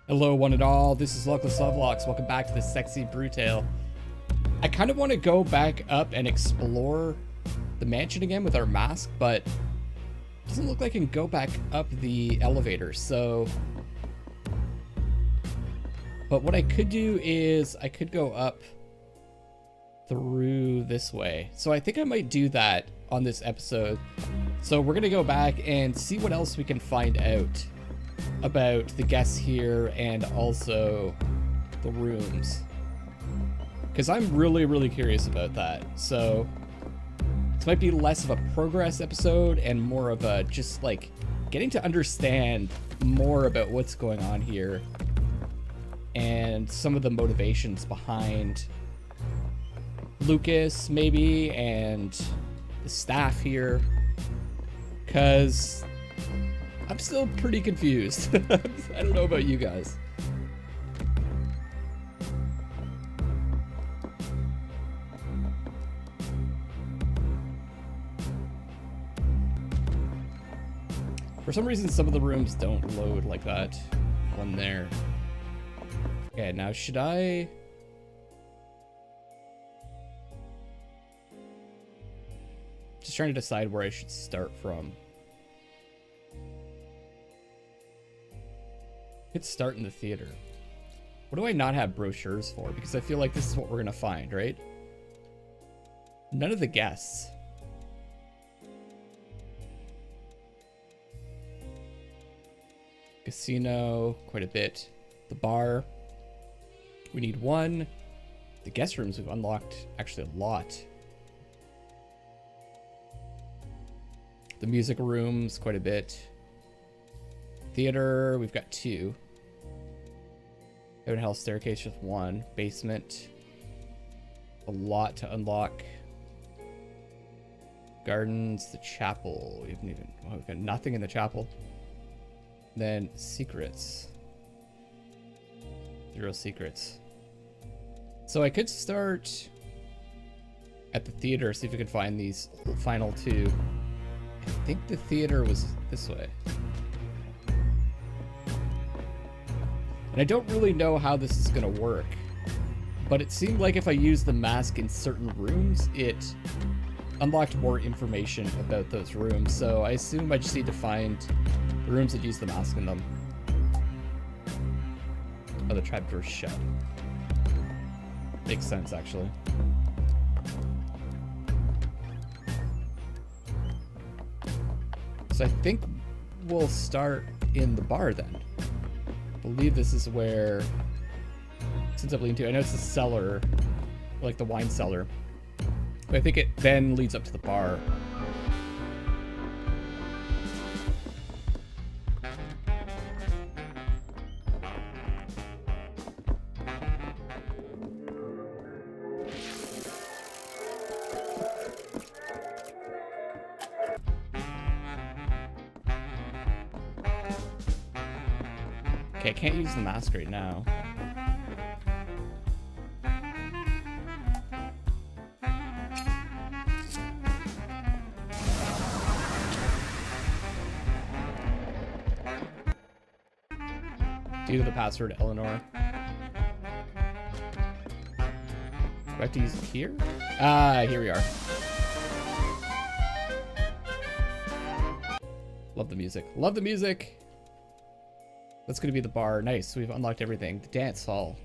Hello one and all, this is Luckless Lovelocks. Welcome back to the Sexy Brutale. I kind of want to go back up and explore the mansion again with our mask, but it doesn't look like I can go back up the elevator, so... But what I could do is I could go up through this way. So I think I might do that on this episode. So we're going to go back and see what else we can find out about the guests here and also the rooms, because I'm really curious about that. So this might be less of a progress episode and more of a just like getting to understand more about what's going on here and some of the motivations behind Lucas maybe and the staff here, because I'm still pretty confused. I don't know about you guys. For some reason, some of the rooms don't load like that on there. Okay, now should I... Just trying to decide where I should start from. Could start in the theater. What do I not have brochures for? Because I feel like this is what we're gonna find, right? None of the guests. Casino, quite a bit. The bar. We need one. The guest rooms we've unlocked actually a lot. The music rooms, quite a bit. Theater, we've got 2. Heaven Hell Staircase with 1. Basement. A lot to unlock. Gardens, the chapel. We haven't even... Oh, we've got nothing in the chapel. Then secrets. 0 secrets. So I could start at the theater, see if we can find these final 2. I think the theater was this way. And I don't really know how this is going to work, but it seemed like if I use the mask in certain rooms, it unlocked more information about those rooms. So I assume I just need to find the rooms that use the mask in them. Oh, the trapdoor's shut. Makes sense, actually. So I think we'll start in the bar then. I believe this is where it's ends up leading to. I know it's the cellar, like the wine cellar, but I think it then leads up to the bar. Okay, I can't use the mask right now. Due to the password, Elinor. Do I have to use it here? Ah, here we are. Love the music. Love the music! That's going to be the bar. Nice. We've unlocked everything. The dance hall.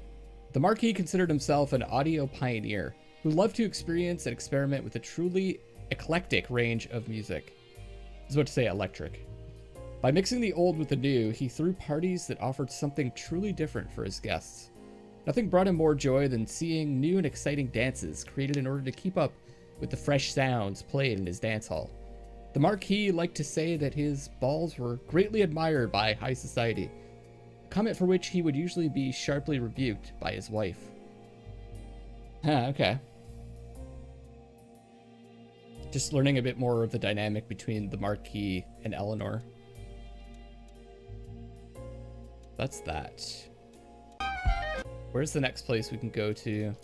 The Marquis considered himself an audio pioneer who loved to experience and experiment with a truly eclectic range of music. I was about to say electric. By mixing the old with the new, he threw parties that offered something truly different for his guests. Nothing brought him more joy than seeing new and exciting dances created in order to keep up with the fresh sounds played in his dance hall. The Marquis liked to say that his balls were greatly admired by high society, comment for which he would usually be sharply rebuked by his wife. Huh, okay. Just learning a bit more of the dynamic between the Marquis and Elinor. That's that. Where's the next place we can go to?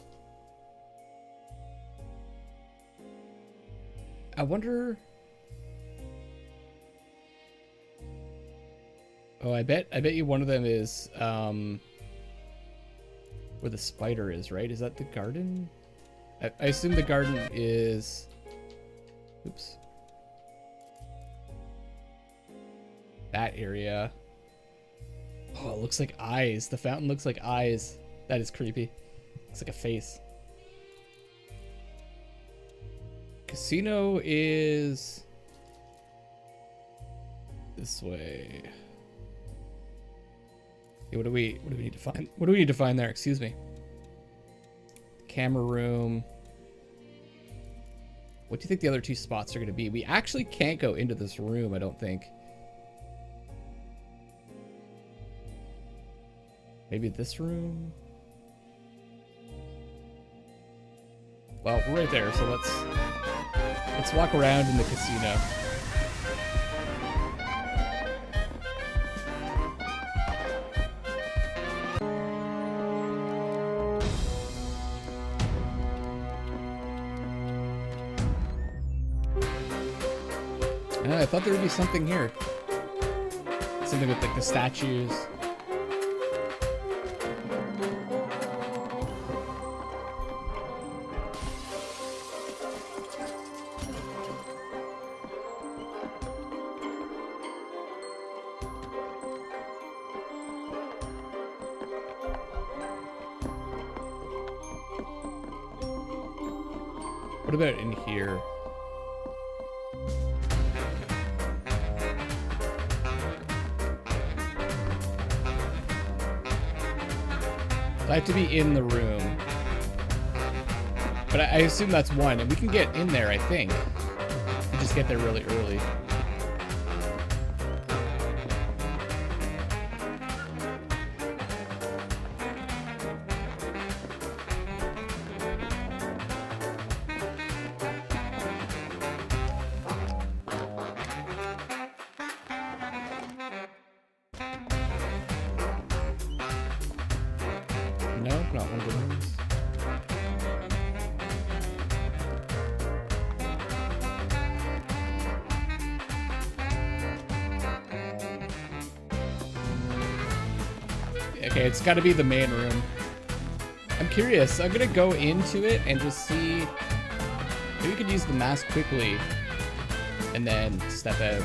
I wonder... Oh, I bet you one of them is where the spider is, right? Is that the garden? I assume the garden is... Oops. That area. Oh, it looks like eyes. The fountain looks like eyes. That is creepy. It's like a face. Casino is this way. Okay, what do we need to find? What do we need to find there? Excuse me. Camera room. What do you think the other two spots are going to be? We actually can't go into this room, I don't think. Maybe this room? Well, we're right there, so let's walk around in the casino. I thought there would be something here. Something with like the statues. What about in here? I have to be in the room. But I assume that's one, and we can get in there, I think. We just get there really early. Okay, it's got to be the main room. I'm curious. I'm gonna go into it and just see. Maybe we could use the mask quickly and then step out.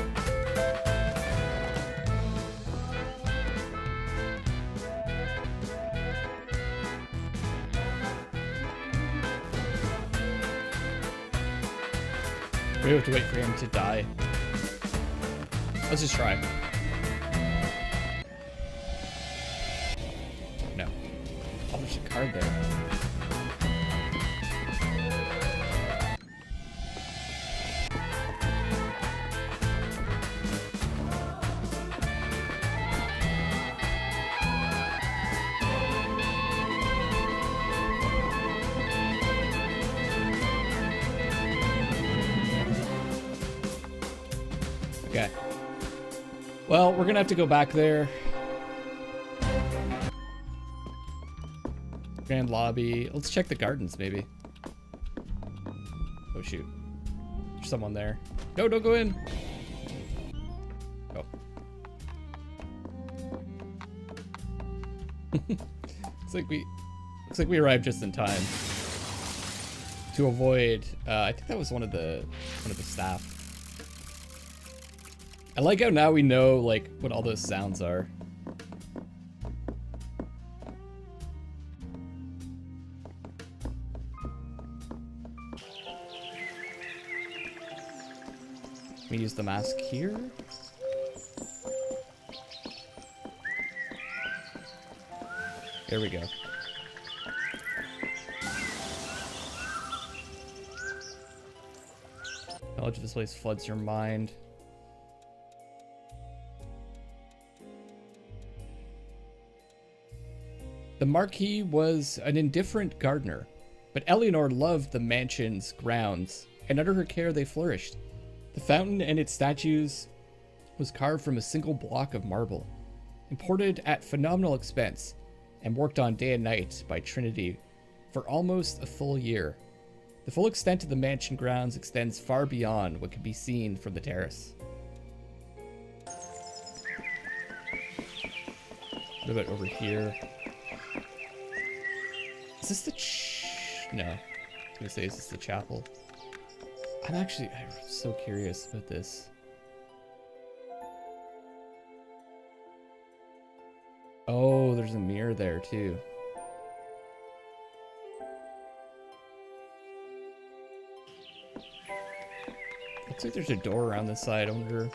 We have to wait for him to die. Let's just try. No. Oh, there's a card there. Okay. Well, we're gonna have to go back there. Grand lobby. Let's check the gardens, maybe. Oh, shoot. There's someone there. No, don't go in. Oh. Looks like we arrived just in time to avoid. I think that was one of the staff. I like how now we know like what all those sounds are. We use the mask here. There we go. Knowledge of this place floods your mind. The Marquis was an indifferent gardener, but Elinor loved the mansion's grounds, and under her care they flourished. The fountain and its statues was carved from a single block of marble, imported at phenomenal expense, and worked on day and night by Trinity for almost a full year. The full extent of the mansion grounds extends far beyond what can be seen from the terrace. What about over here? Is this the no. I was gonna say, is this the chapel? I'm so curious about this. Oh, there's a mirror there too. Looks like there's a door around this side. I wonder.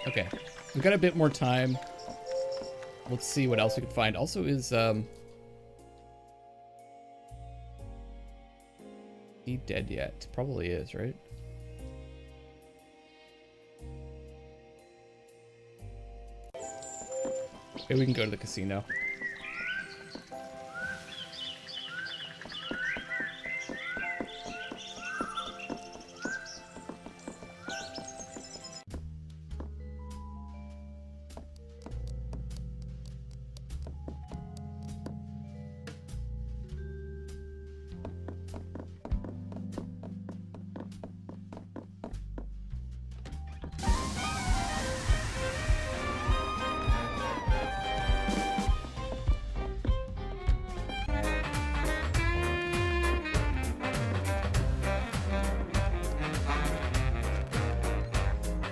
Okay, we've got a bit more time. Let's see what else we can find. Also, is he dead yet? Probably is, right? Okay, we can go to the casino.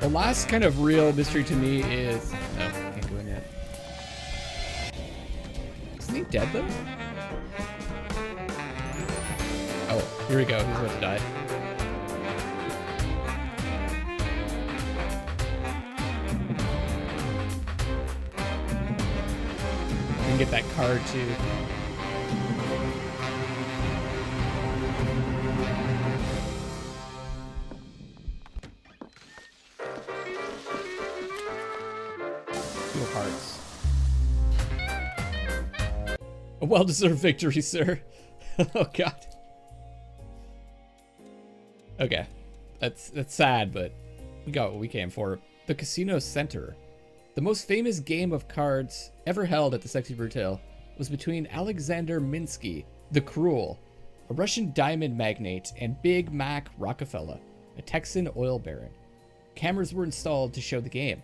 The last kind of real mystery to me is... No, can't go in yet. Isn't he dead though? Oh, here we go. He's about to die. We can get that card too. A well-deserved victory, sir. Oh god. Okay, that's sad, but we got what we came for. The Casino Center. The most famous game of cards ever held at the Sexy Brutale was between Alexander Minsky, the Cruel, a Russian diamond magnate, and Big Mac Rockefeller, a Texan oil baron. Cameras were installed to show the game,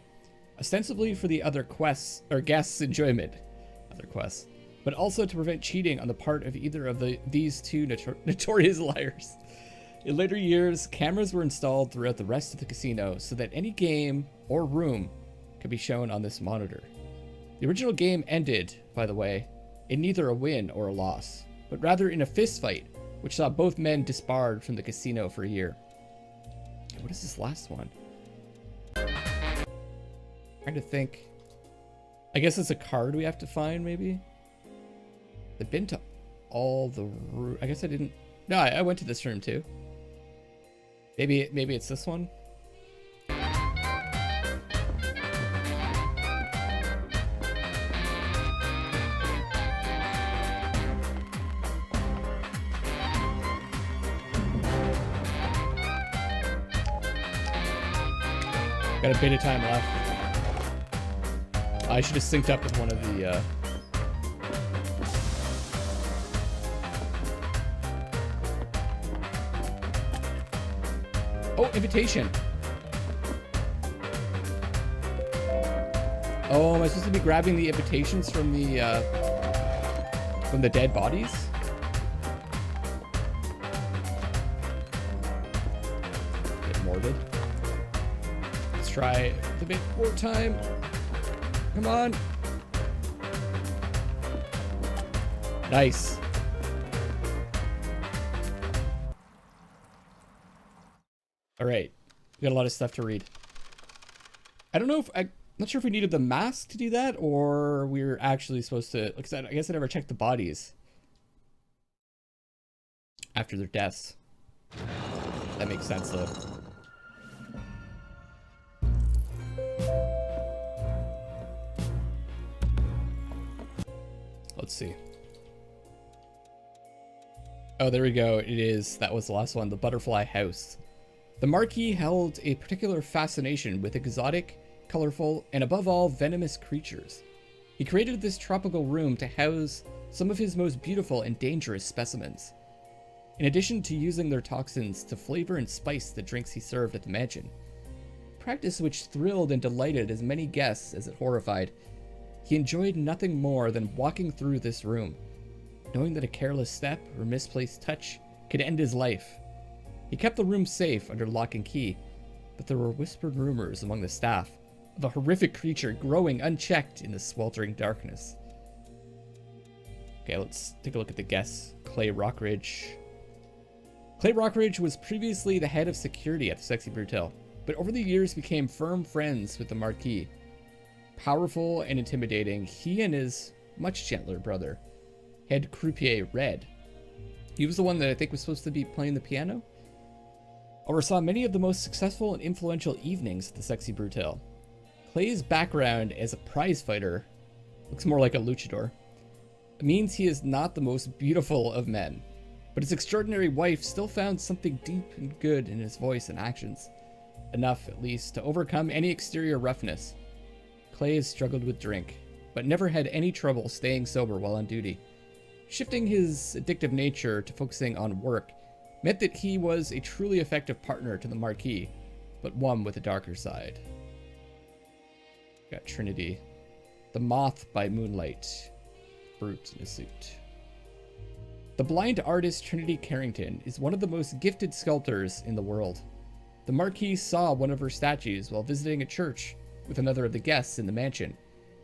ostensibly for the other guests' enjoyment. Other quests. But also to prevent cheating on the part of either of these two notorious liars. In later years, cameras were installed throughout the rest of the casino so that any game or room could be shown on this monitor. The original game ended, by the way, in neither a win or a loss, but rather in a fist fight, which saw both men disbarred from the casino for a year. What is this last one? Trying to think. I guess it's a card we have to find, maybe? I've been to all the room. I guess I didn't. No, I went to this room too. Maybe it's this one. Got a bit of time left. I should have synced up with one of the. Oh, invitation. Oh, am I supposed to be grabbing the invitations from the dead bodies? Bit morbid. Let's try with a bit more time. Come on. Nice. All right, we got a lot of stuff to read. I don't know if I'm not sure if we needed the mask to do that, or we're actually supposed to. Like I said, I guess I never checked the bodies after their deaths. That makes sense, though. Let's see. Oh, there we go. It is. That was the last one. The Butterfly House. The Marquis held a particular fascination with exotic, colorful, and above all, venomous creatures. He created this tropical room to house some of his most beautiful and dangerous specimens. In addition to using their toxins to flavor and spice the drinks he served at the mansion, practice which thrilled and delighted as many guests as it horrified, he enjoyed nothing more than walking through this room, knowing that a careless step or misplaced touch could end his life. He kept the room safe under lock and key, but there were whispered rumors among the staff of a horrific creature growing unchecked in the sweltering darkness. Okay, let's take a look at the guests. Clay Rockridge. Clay Rockridge was previously the head of security at the Sexy Brutale, but over the years became firm friends with the Marquis. Powerful and intimidating, he and his much gentler brother, head croupier Red. He was the one that I think was supposed to be playing the piano, oversaw many of the most successful and influential evenings at the Sexy Brutale. Clay's background as a prize fighter, looks more like a luchador, means he is not the most beautiful of men, but his extraordinary wife still found something deep and good in his voice and actions, enough at least to overcome any exterior roughness. Clay has struggled with drink, but never had any trouble staying sober while on duty. Shifting his addictive nature to focusing on work meant that he was a truly effective partner to the Marquis, but one with a darker side. Got Trinity. The Moth by Moonlight. Brute in a suit. The blind artist Trinity Carrington is one of the most gifted sculptors in the world. The Marquis saw one of her statues while visiting a church with another of the guests in the mansion,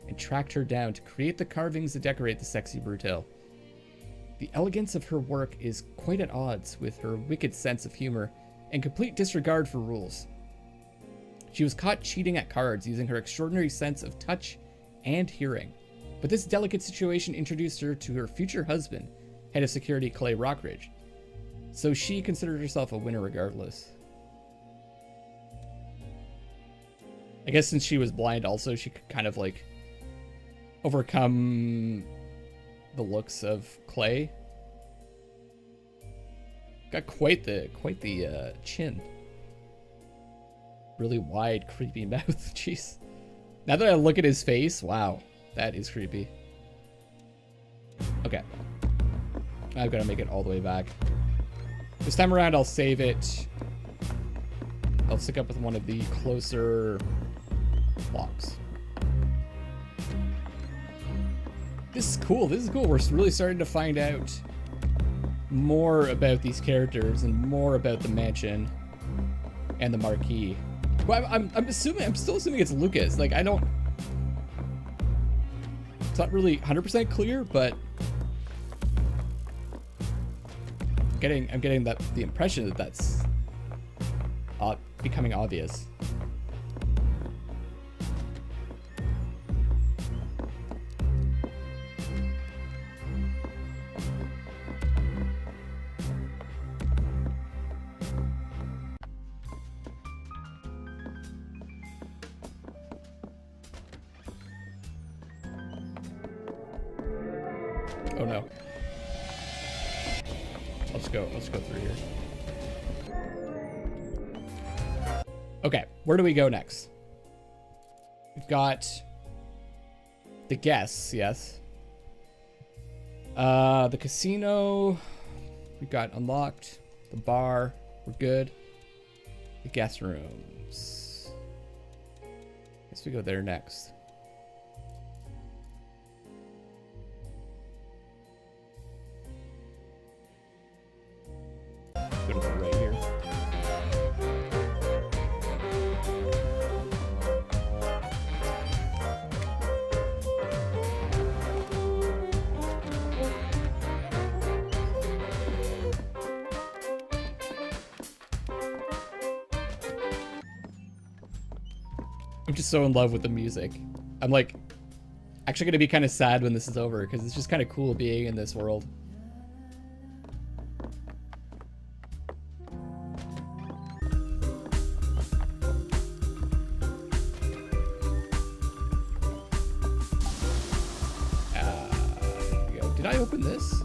and tracked her down to create the carvings that decorate the Sexy Brutale. The elegance of her work is quite at odds with her wicked sense of humor and complete disregard for rules. She was caught cheating at cards using her extraordinary sense of touch and hearing, but this delicate situation introduced her to her future husband, head of security Clay Rockridge, so she considered herself a winner regardless. I guess since she was blind also, she could kind of like overcome the looks of Clay. Got quite the chin. Really wide, creepy mouth. Jeez. Now that I look at his face, wow, that is creepy. Okay. I've got to make it all the way back. This time around, I'll save it. I'll stick up with one of the closer blocks. This is cool. This is cool. We're really starting to find out more about these characters and more about the mansion and the Marquis. Well, I'm still assuming it's Lucas. Like, it's not really 100% clear, but I'm getting the impression that that's becoming obvious. Oh no. Let's go through here. Okay, where do we go next? We've got the guests, yes. The casino, we got unlocked. The bar, we're good. The guest rooms. Guess we go there next. Go to the right here. I'm just so in love with the music. I'm like actually gonna be kind of sad when this is over because it's just kind of cool being in this world. Did I open this?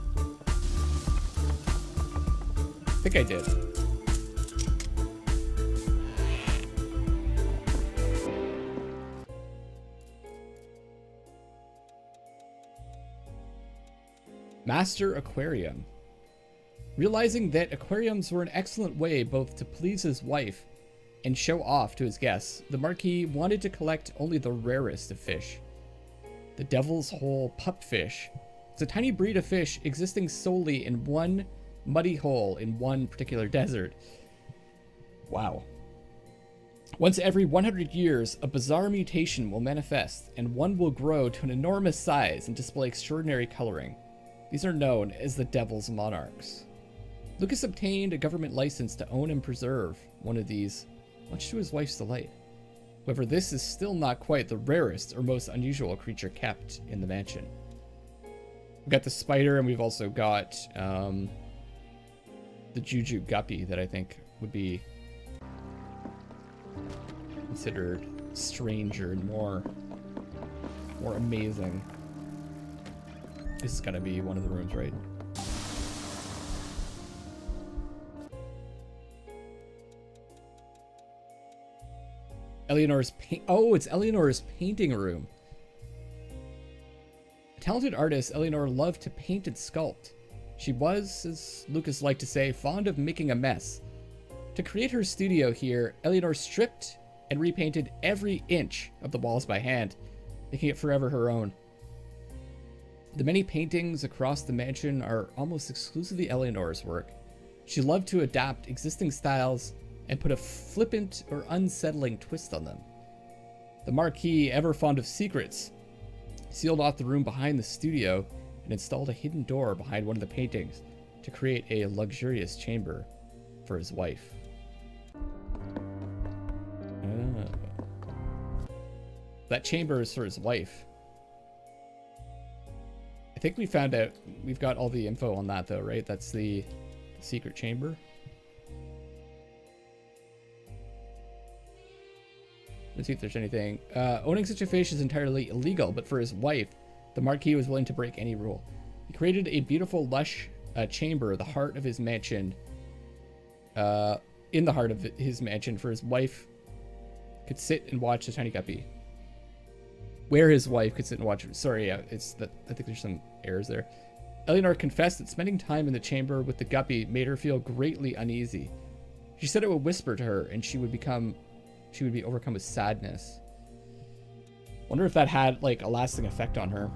I think I did. Master Aquarium. Realizing that aquariums were an excellent way both to please his wife and show off to his guests, the Marquis wanted to collect only the rarest of fish. The Devil's Hole pupfish. It's a tiny breed of fish existing solely in one muddy hole in one particular desert. Wow. Once every 100 years, a bizarre mutation will manifest, and one will grow to an enormous size and display extraordinary coloring. These are known as the Devil's Monarchs. Lucas obtained a government license to own and preserve one of these, much to his wife's delight. However, this is still not quite the rarest or most unusual creature kept in the mansion. We've got the spider, and we've also got the Juju guppy that I think would be considered stranger and more amazing. This is gonna be one of the rooms, right? Elinor's it's Elinor's painting room. A talented artist, Elinor loved to paint and sculpt. She was, as Lucas liked to say, fond of making a mess. To create her studio here, Elinor stripped and repainted every inch of the walls by hand, making it forever her own. The many paintings across the mansion are almost exclusively Elinor's work. She loved to adapt existing styles and put a flippant or unsettling twist on them. The Marquis, ever fond of secrets, sealed off the room behind the studio and installed a hidden door behind one of the paintings to create a luxurious chamber for his wife. That chamber is for his wife. I think we found out, we've got all the info on that though, right? That's the secret chamber. Let's see if there's anything. Owning such a fish is entirely illegal, but for his wife, the Marquis was willing to break any rule. He created a beautiful, lush chamber, the heart of his mansion, in the heart of his mansion, for his wife could sit and watch the tiny guppy. Where his wife could sit and watch. Sorry, yeah, it's that. I think there's some errors there. Elinor confessed that spending time in the chamber with the guppy made her feel greatly uneasy. She said it would whisper to her, and she would be overcome with sadness. Wonder if that had like a lasting effect on her.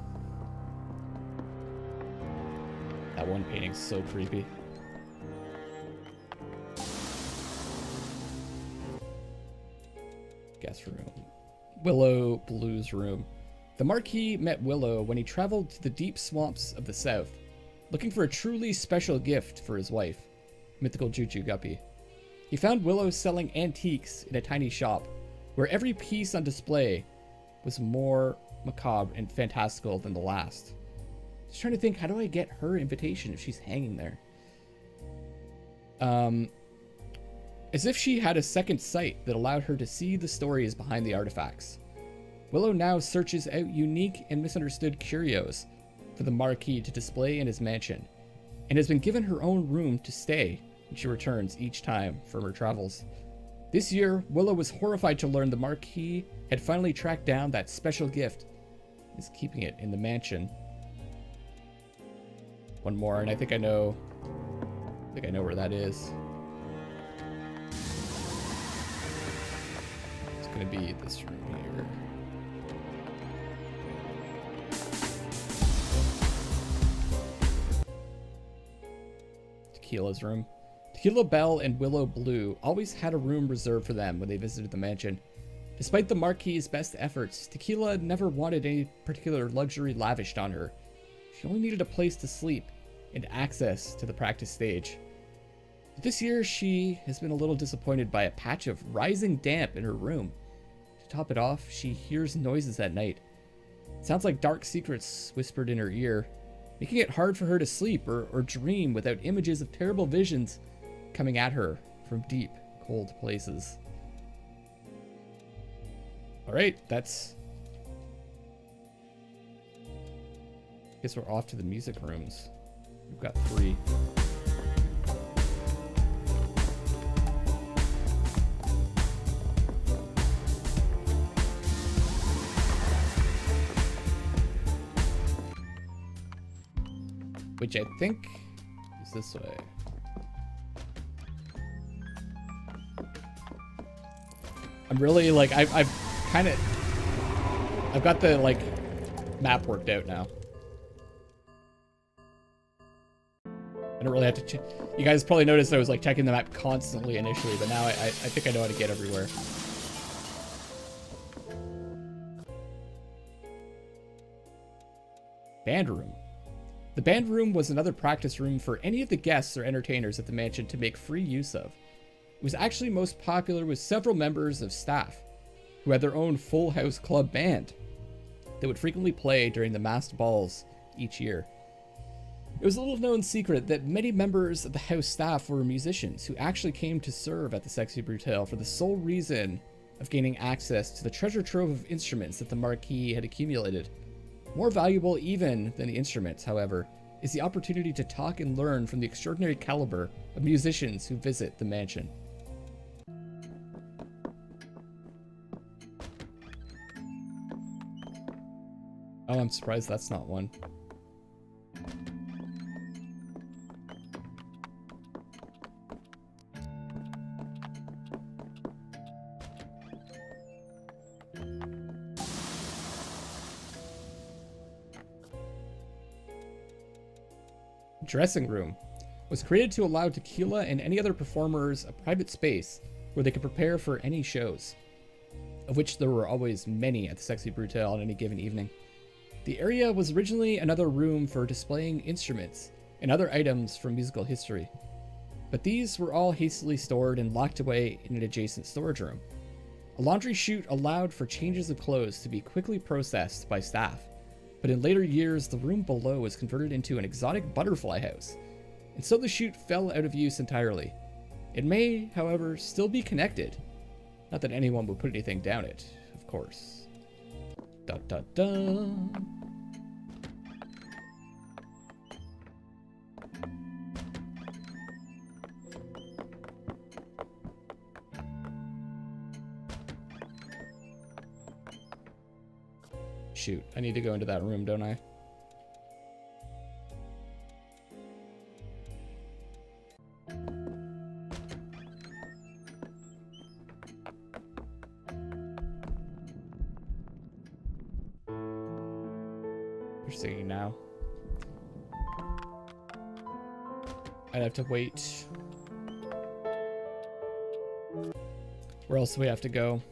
That one painting's so creepy. Guest room. Willow Blue's room. The Marquis met Willow when he traveled to the deep swamps of the south, looking for a truly special gift for his wife, mythical Juju guppy. He found Willow selling antiques in a tiny shop, where every piece on display was more macabre and fantastical than the last. Just trying to think, how do I get her invitation if she's hanging there? As if she had a second sight that allowed her to see the stories behind the artifacts. Willow now searches out unique and misunderstood curios for the Marquis to display in his mansion, and has been given her own room to stay when she returns each time from her travels. This year, Willow was horrified to learn the Marquis had finally tracked down that special gift and is keeping it in the mansion. One more, and I think I know where that is. It's gonna be this room here. Tequila's room. Tequila Belle and Willow Blue always had a room reserved for them when they visited the mansion. Despite the Marquis's best efforts, Tequila never wanted any particular luxury lavished on her. She only needed a place to sleep and access to the practice stage. But this year, she has been a little disappointed by a patch of rising damp in her room. To top it off, she hears noises at night. It sounds like dark secrets whispered in her ear, making it hard for her to sleep or dream without images of terrible visions coming at her from deep, cold places. All right, that's... I guess we're off to the music rooms. We've got 3. which I think is this way. I'm really like, I've got the like map worked out now. I don't really have to you guys probably noticed I was like checking the map constantly initially, but now I think I know how to get everywhere. Band room. The band room was another practice room for any of the guests or entertainers at the mansion to make free use of. It was actually most popular with several members of staff who had their own full house club band that would frequently play during the masked balls each year. It was a little known secret that many members of the house staff were musicians who actually came to serve at the Sexy Brutale for the sole reason of gaining access to the treasure trove of instruments that the Marquis had accumulated. More valuable even than the instruments, however, is the opportunity to talk and learn from the extraordinary caliber of musicians who visit the mansion. Oh, I'm surprised that's not one. Dressing room was created to allow Tequila and any other performers a private space where they could prepare for any shows, of which there were always many at the Sexy Brutale on any given evening. The area was originally another room for displaying instruments and other items from musical history, but these were all hastily stored and locked away in an adjacent storage room. A laundry chute allowed for changes of clothes to be quickly processed by staff, but in later years the room below was converted into an exotic butterfly house, and so the chute fell out of use entirely. It may, however, still be connected. Not that anyone would put anything down it, of course. Da da da. Shoot, I need to go into that room, don't I? We're singing now. I'd have to wait. Where else do we have to go?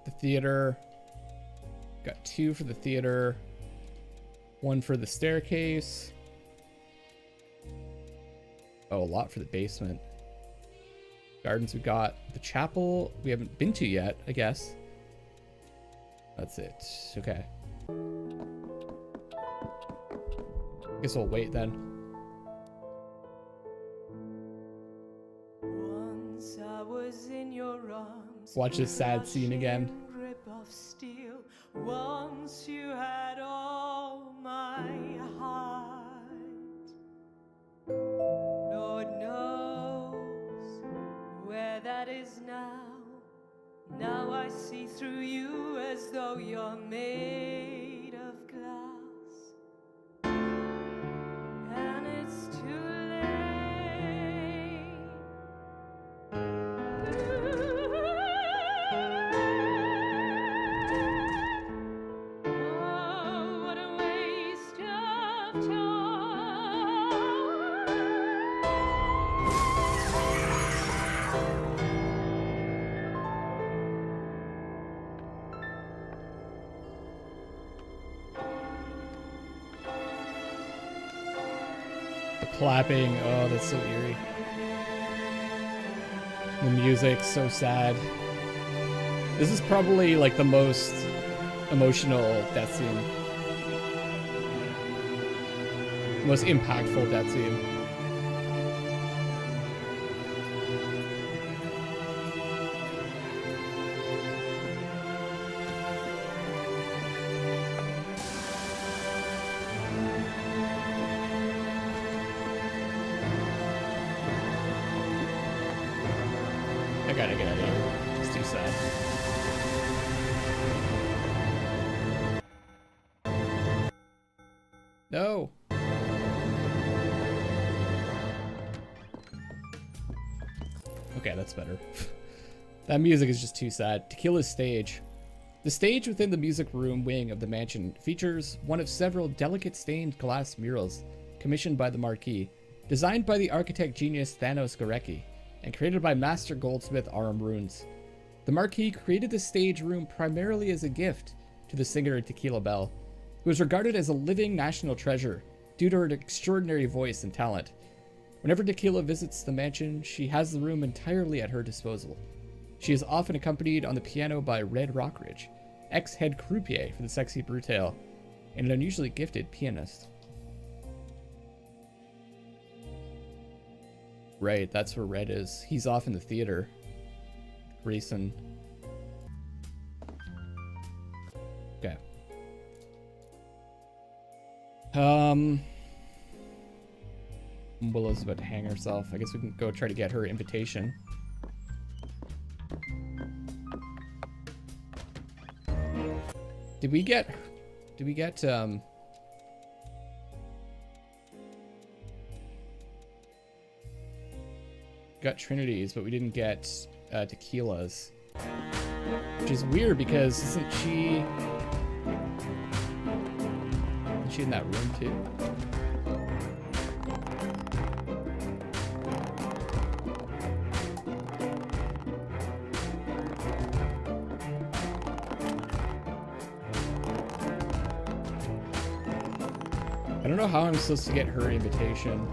The theater. Got 2 for the theater, 1 for the staircase. Oh, a lot for the basement. Gardens we got. The chapel we haven't been to yet, I guess. That's it. Okay. Guess we'll wait then. Once I was in your arms. Watch this sad scene again. Once you had all my heart. Lord knows where that is now. Now I see through you as though you're made of glass. And it's too late. Clapping, oh, that's so eerie. The music, so sad. This is probably like the most emotional death scene. Most impactful death scene. I gotta get out of here. It's too sad. No. Okay, that's better. That music is just too sad. Tequila's stage. The stage within the music room wing of the mansion features one of several delicate stained glass murals commissioned by the Marquis, designed by the architect genius Thanos Gorecki, and created by master goldsmith Aram Runes. The Marquis created the stage room primarily as a gift to the singer Tequila Bell, who is regarded as a living national treasure due to her extraordinary voice and talent. Whenever Tequila visits the mansion, she has the room entirely at her disposal. She is often accompanied on the piano by Red Rockridge, ex-head croupier for the Sexy Brutale, and an unusually gifted pianist. Right, that's where Red is. He's off in the theater. Grayson. Okay. Willow's about to hang herself. I guess we can go try to get her invitation. Did we get got Trinity's, but we didn't get Tequila's, which is weird because isn't she in that room too? I don't know how I'm supposed to get her invitation.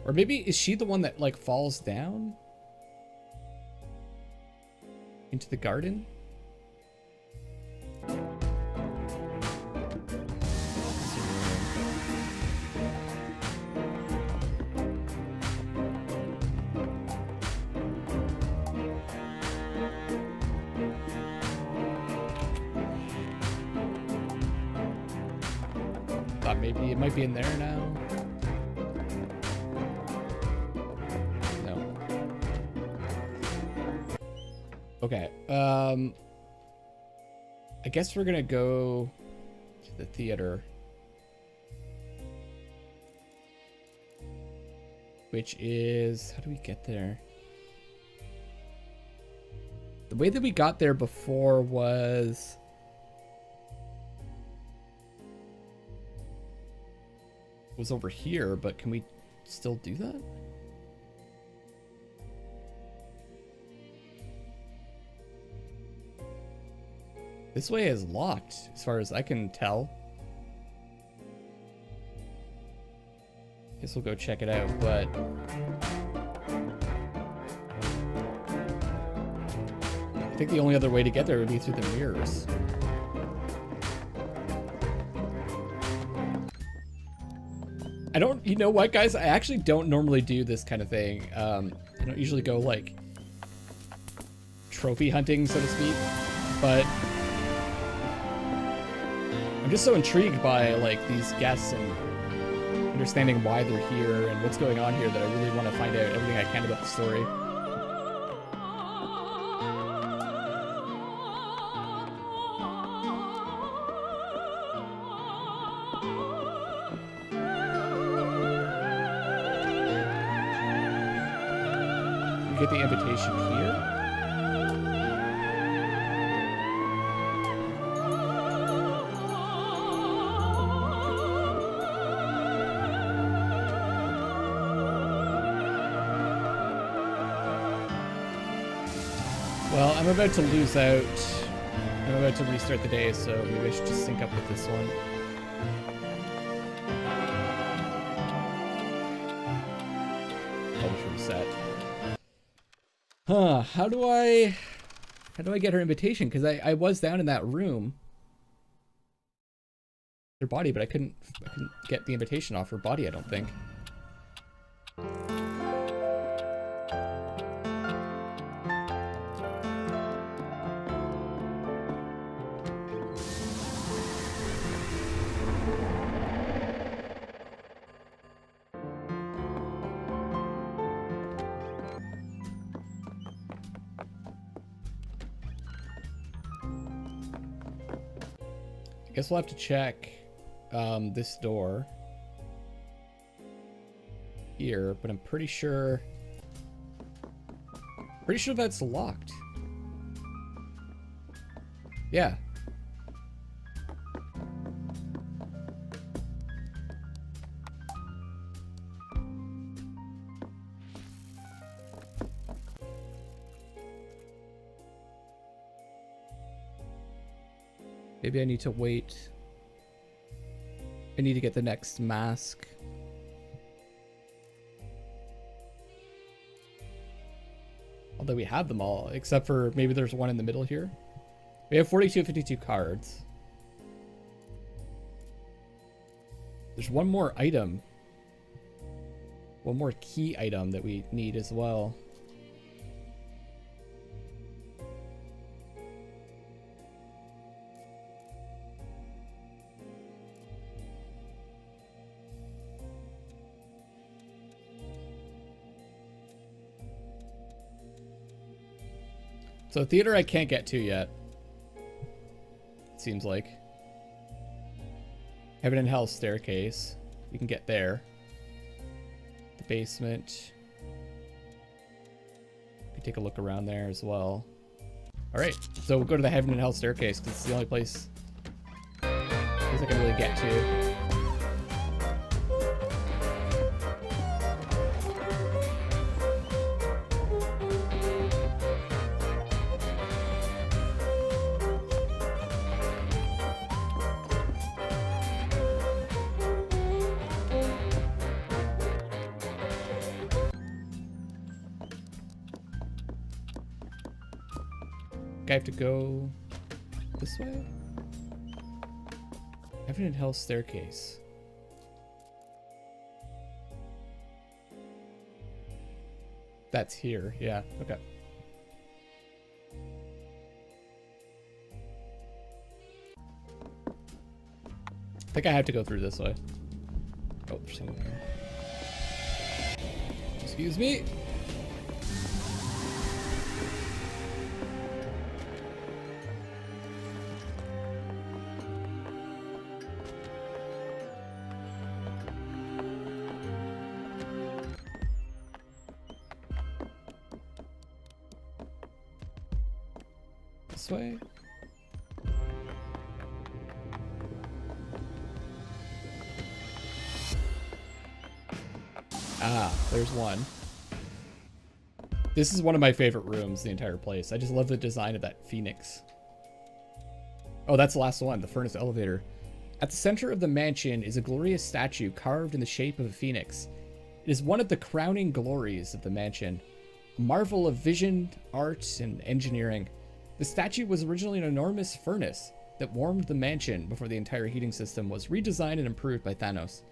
Or maybe, is she the one that, like, falls down into the garden? Thought maybe it might be in there now. Okay, I guess we're gonna go to the theater, which is, how do we get there? The way that we got there before was over here, but can we still do that? This way is locked, as far as I can tell. Guess we'll go check it out, but I think the only other way to get there would be through the mirrors. I don't, you know what, guys? I actually don't normally do this kind of thing. I don't usually go, like, trophy hunting, so to speak, but I'm just so intrigued by, like, these guests and understanding why they're here and what's going on here that I really want to find out everything I can about the story. You get the invitation here. Well, I'm about to lose out. I'm about to restart the day, so maybe I should just sync up with this one. Publish reset. Huh, how do I get her invitation? Because I was down in that room. Her body, but I couldn't get the invitation off her body, I don't think. Guess we'll have to check this door here, but I'm pretty sure that's locked. Yeah. Maybe I need to wait. I need to get the next mask. Although we have them all, except for maybe there's one in the middle here. We have 42, 52 cards. There's one more item. One more key item that we need as well. So theater I can't get to yet. It seems like. Heaven and Hell staircase. We can get there. The basement. We can take a look around there as well. Alright, so we'll go to the Heaven and Hell staircase because it's the only place I can really get to. I have to go this way? Heaven and Hell staircase. That's here, yeah, okay. I think I have to go through this way. Oh, there's someone here. Excuse me. Way. Ah, there's one. This is one of my favorite rooms, the entire place. I just love the design of that phoenix. Oh, that's the last one, the furnace elevator. At the center of the mansion is a glorious statue carved in the shape of a phoenix. It is one of the crowning glories of the mansion, a marvel of vision, art, and engineering. The statue was originally an enormous furnace that warmed the mansion before the entire heating system was redesigned and improved by Thanos.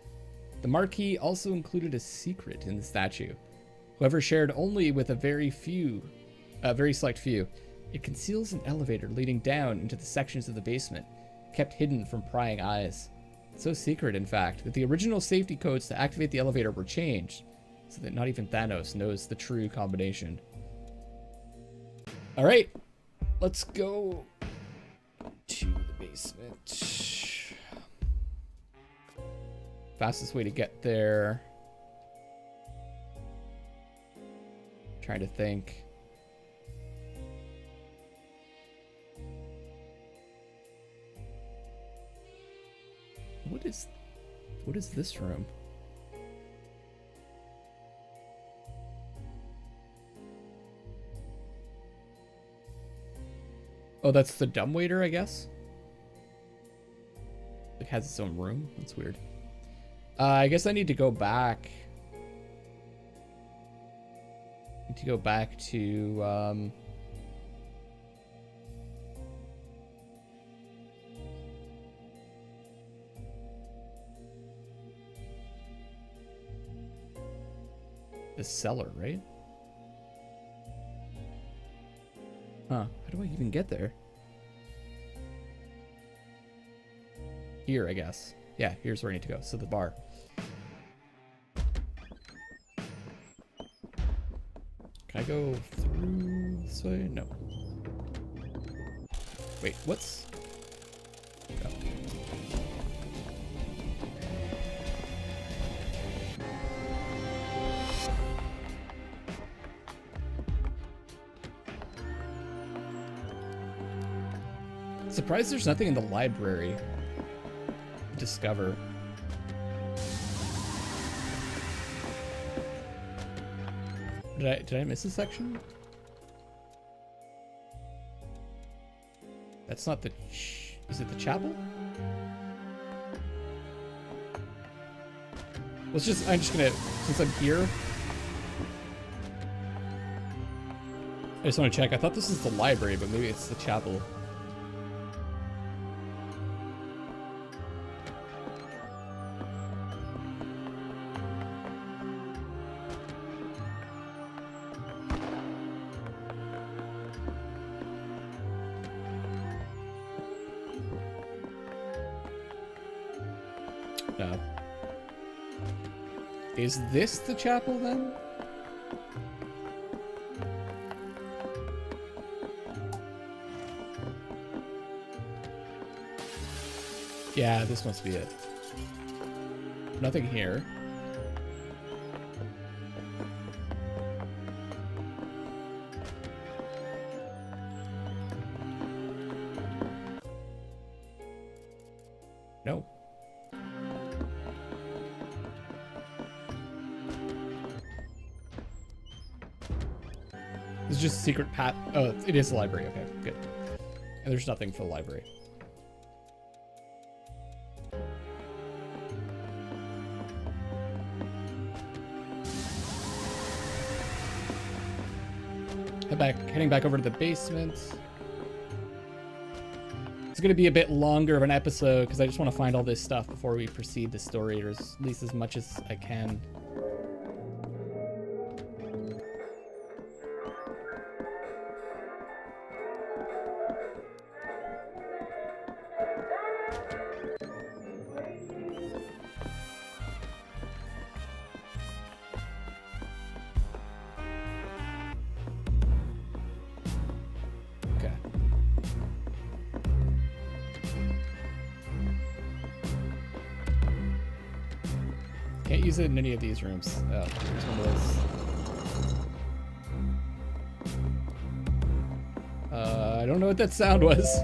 The marquee also included a secret in the statue, however shared only with a very select few. It conceals an elevator leading down into the sections of the basement, kept hidden from prying eyes. So secret, in fact, that the original safety codes to activate the elevator were changed, so that not even Thanos knows the true combination. All right. Let's go to the basement. Fastest way to get there. Trying to think. What is this room? Oh, that's the dumbwaiter, I guess? It has its own room? That's weird. I guess I need to go back. I need to go back to, the cellar, right? Huh, how do I even get there? Here, I guess. Yeah, here's where I need to go. So the bar. Can I go through this way? No. Wait, what's... Oh. Surprised there's nothing in the library. Discover. Did I miss a section? That's not the... Is it the chapel? I'm just gonna... Since I'm here... I just want to check. I thought this is the library, but maybe it's the chapel. No. Is this the chapel then? Yeah, this must be it. Nothing here. No. It's just a secret path. Oh, it is the library. Okay, good. And there's nothing for the library. Heading back over to the basement. It's going to be a bit longer of an episode because I just want to find all this stuff before we proceed the story, or at least as much as I can. Can't use it in any of these rooms. Oh, there's one of those. I don't know what that sound was.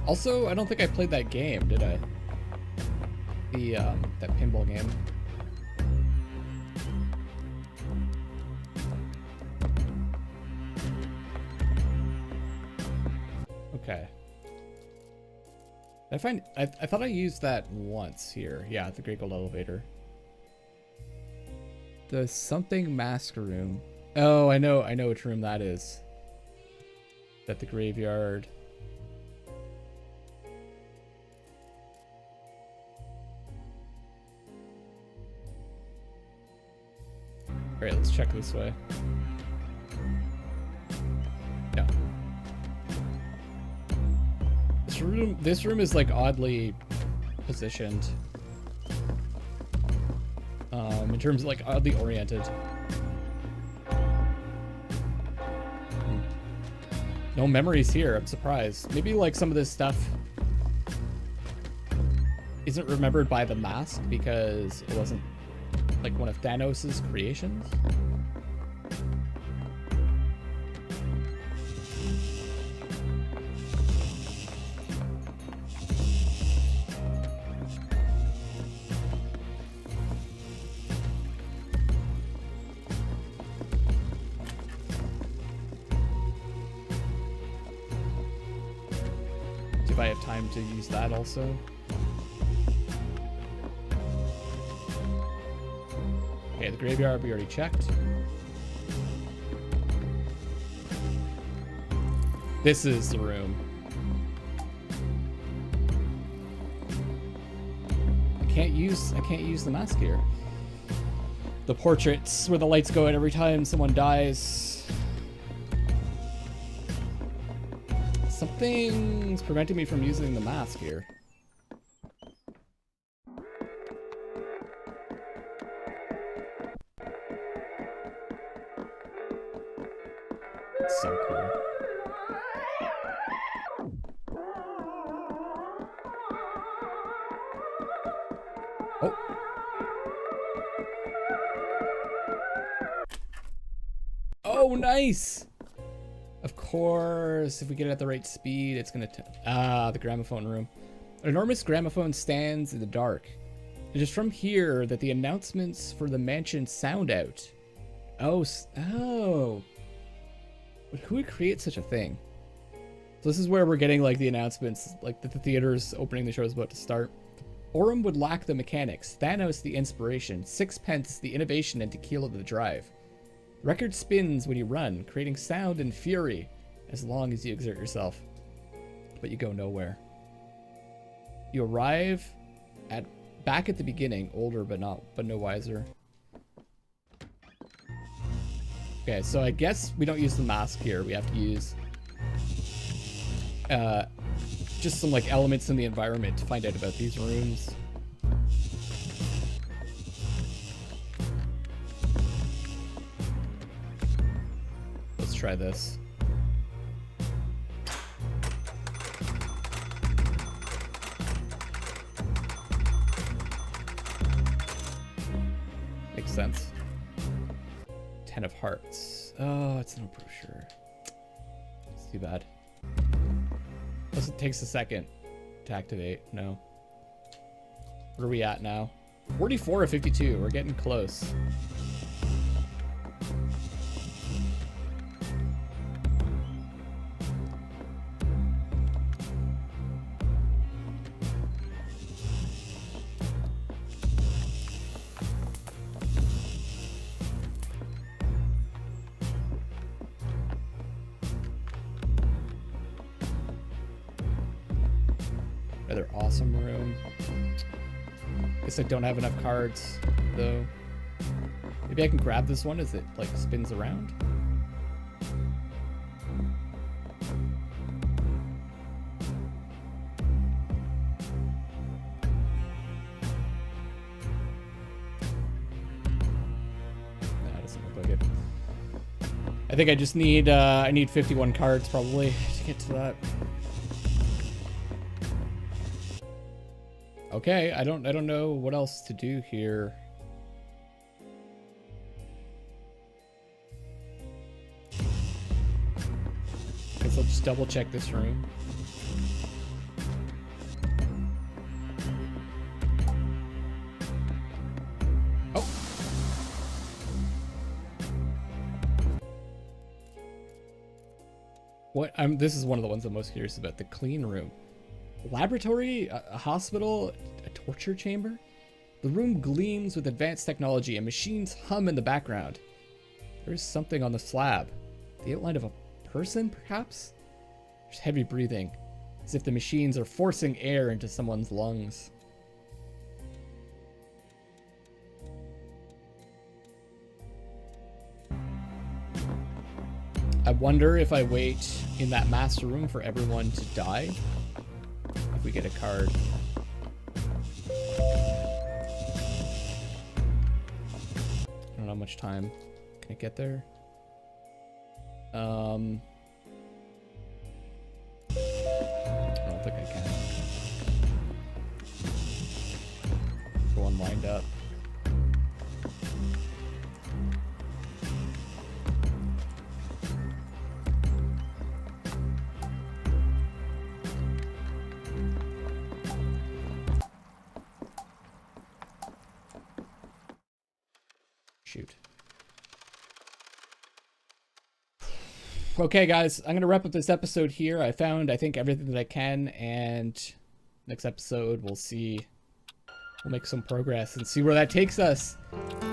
Also, I don't think I played that game, did I? The, that pinball game. Okay. I thought I used that once here. Yeah, the Great Gold Elevator. The something mask room. Oh, I know which room that is. At the graveyard. Alright, let's check this way. No. This room is like oddly positioned. In terms of like oddly oriented. No memories here, I'm surprised. Maybe like some of this stuff isn't remembered by the mask because it wasn't like one of Thanos' creations. If I have time to use that also. Okay, the graveyard we already checked. This is the room. I can't use the mask here. The portraits where the lights go out every time someone dies. Something's preventing me from using the mask here. It's so cool. Oh. Oh, nice. Of course, if we get it at the right speed, it's gonna... the gramophone room. An enormous gramophone stands in the dark. It is from here that the announcements for the mansion sound out. Oh. But who would create such a thing? So this is where we're getting like the announcements, like that the theater's opening, the show is about to start. Aurum would lack the mechanics, Thanos the inspiration, Sixpence the innovation, and Tequila the drive. The record spins when you run, creating sound and fury as long as you exert yourself. But you go nowhere. You arrive back at the beginning, older but no wiser. Okay, so I guess we don't use the mask here. We have to use just some like elements in the environment to find out about these rooms. Let's try this. Makes sense. 10 of hearts. Oh, it's no brochure. It's too bad. Plus it takes a second to activate. No. What are we at now? 44 of 52. We're getting close. Another awesome room. Guess I don't have enough cards, though. Maybe I can grab this one as it, like, spins around. That doesn't look like it. I think I just need, I need 51 cards, probably, to get to that. Okay, I don't know what else to do here. Guess I'll just double check this room. Oh. What? This is one of the ones I'm most curious about. The clean room. Laboratory, a hospital, a torture chamber? The room gleams with advanced technology and machines hum in the background. There is something on the slab. The outline of a person, perhaps? There's heavy breathing, as if the machines are forcing air into someone's lungs. I wonder if I wait in that master room for everyone to die. If we get a card. I don't know how much time. Can I get there? I don't think I can. Go one lined up. Shoot. Okay, guys, I'm going to wrap up this episode here. I found, I think, everything that I can, and next episode we'll see. We'll make some progress and see where that takes us.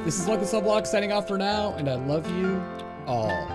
This is Luckless Lovelocks signing off for now, and I love you all.